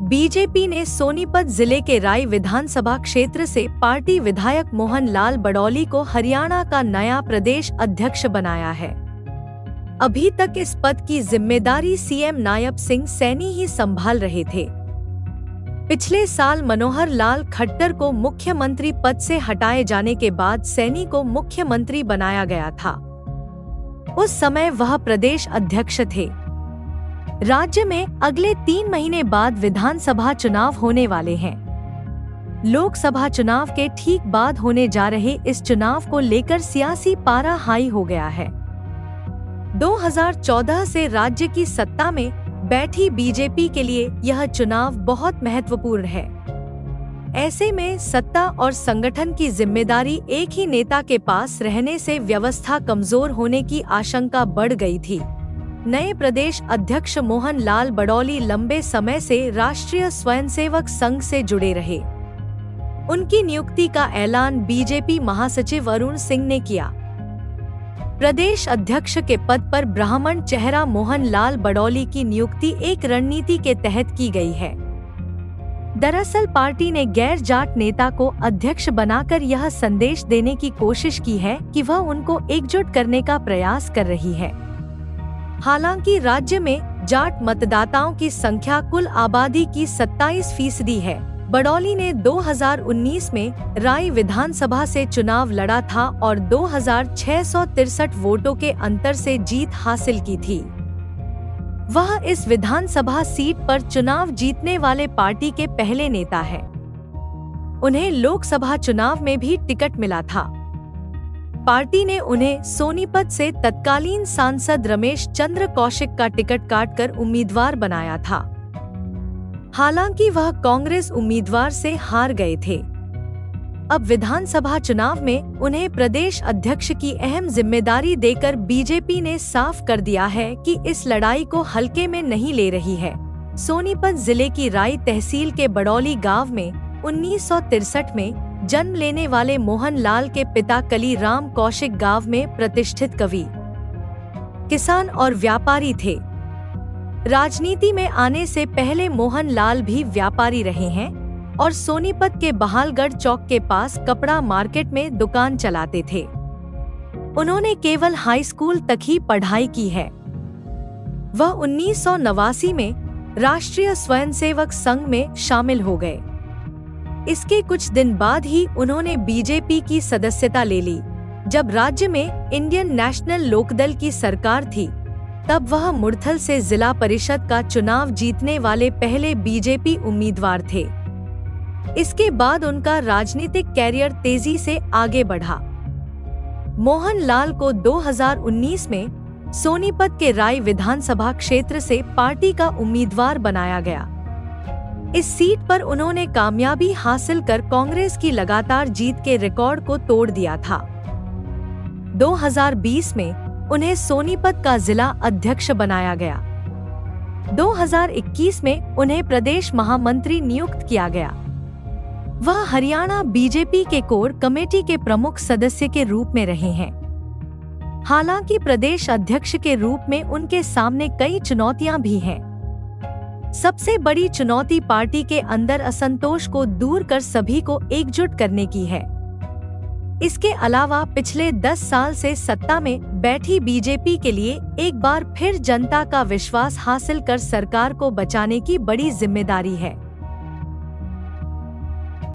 BJP ने सोनीपत जिले के राय विधानसभा क्षेत्र से पार्टी विधायक मोहन लाल बड़ौली को हरियाणा का नया प्रदेश अध्यक्ष बनाया है। अभी तक इस पद की जिम्मेदारी सीएम नायब सिंह सैनी ही संभाल रहे थे। पिछले साल मनोहर लाल खट्टर को मुख्यमंत्री पद से हटाए जाने के बाद सैनी को मुख्यमंत्री बनाया गया था। उस समय वह प्रदेश अध्यक्ष थे। राज्य में अगले 3 महीने बाद विधानसभा चुनाव होने वाले हैं। लोकसभा चुनाव के ठीक बाद होने जा रहे इस चुनाव को लेकर सियासी पारा हाई हो गया है। 2014 से राज्य की सत्ता में बैठी बीजेपी के लिए यह चुनाव बहुत महत्वपूर्ण है। ऐसे में सत्ता और संगठन की जिम्मेदारी एक ही नेता के पास रहने से व्यवस्था कमजोर होने की आशंका बढ़ गई थी। नए प्रदेश अध्यक्ष मोहन लाल बड़ौली लंबे समय से राष्ट्रीय स्वयंसेवक संघ से जुड़े रहे। उनकी नियुक्ति का ऐलान बीजेपी महासचिव अरुण सिंह ने किया। प्रदेश अध्यक्ष के पद पर ब्राह्मण चेहरा मोहन लाल बड़ौली की नियुक्ति एक रणनीति के तहत की गई है। दरअसल पार्टी ने गैर जाट नेता को अध्यक्ष बनाकर यह संदेश देने की कोशिश की है कि वह उनको एकजुट करने का प्रयास कर रही है। हालांकि राज्य में जाट मतदाताओं की संख्या कुल आबादी की 27% है। बड़ौली ने 2019 में राय विधानसभा से चुनाव लड़ा था और 2663 वोटों के अंतर से जीत हासिल की थी। वह इस विधानसभा सीट पर चुनाव जीतने वाले पार्टी के पहले नेता हैं। उन्हें लोकसभा चुनाव में भी टिकट मिला था। पार्टी ने उन्हें सोनीपत से तत्कालीन सांसद रमेश चंद्र कौशिक का टिकट काटकर उम्मीदवार बनाया था। हालांकि वह कांग्रेस उम्मीदवार से हार गए थे। अब विधानसभा चुनाव में उन्हें प्रदेश अध्यक्ष की अहम जिम्मेदारी देकर बीजेपी ने साफ कर दिया है कि इस लड़ाई को हल्के में नहीं ले रही है। सोनीपत जिले की राय तहसील के बड़ौली गांव में 1963 में जन्म लेने वाले मोहन लाल के पिता कली राम कौशिक गांव में प्रतिष्ठित कवि, किसान और व्यापारी थे। राजनीति में आने से पहले मोहन लाल भी व्यापारी रहे हैं और सोनीपत के बहालगढ़ चौक के पास कपड़ा मार्केट में दुकान चलाते थे। उन्होंने केवल हाई स्कूल तक ही पढ़ाई की है। वह 1989 में राष्ट्रीय स्वयंसेवक संघ में शामिल हो गए। इसके कुछ दिन बाद ही उन्होंने बीजेपी की सदस्यता ले ली। जब राज्य में इंडियन नेशनल लोकदल की सरकार थी, तब वह मुरथल से जिला परिषद का चुनाव जीतने वाले पहले बीजेपी उम्मीदवार थे। इसके बाद उनका राजनीतिक कैरियर तेजी से आगे बढ़ा। मोहन लाल को 2019 में सोनीपत के राय विधानसभा क्षेत्र से पार्टी का उम्मीदवार बनाया गया। इस सीट पर उन्होंने कामयाबी हासिल कर कांग्रेस की लगातार जीत के रिकॉर्ड को तोड़ दिया था। 2020 में उन्हें सोनीपत का जिला अध्यक्ष बनाया गया। 2021 में उन्हें प्रदेश महामंत्री नियुक्त किया गया। वह हरियाणा बीजेपी के कोर कमेटी के प्रमुख सदस्य के रूप में रहे हैं। हालांकि प्रदेश अध्यक्ष के रूप में उनके सामने कई चुनौतियां भी हैं। सबसे बड़ी चुनौती पार्टी के अंदर असंतोष को दूर कर सभी को एकजुट करने की है। इसके अलावा पिछले 10 साल से सत्ता में बैठी बीजेपी के लिए एक बार फिर जनता का विश्वास हासिल कर सरकार को बचाने की बड़ी जिम्मेदारी है।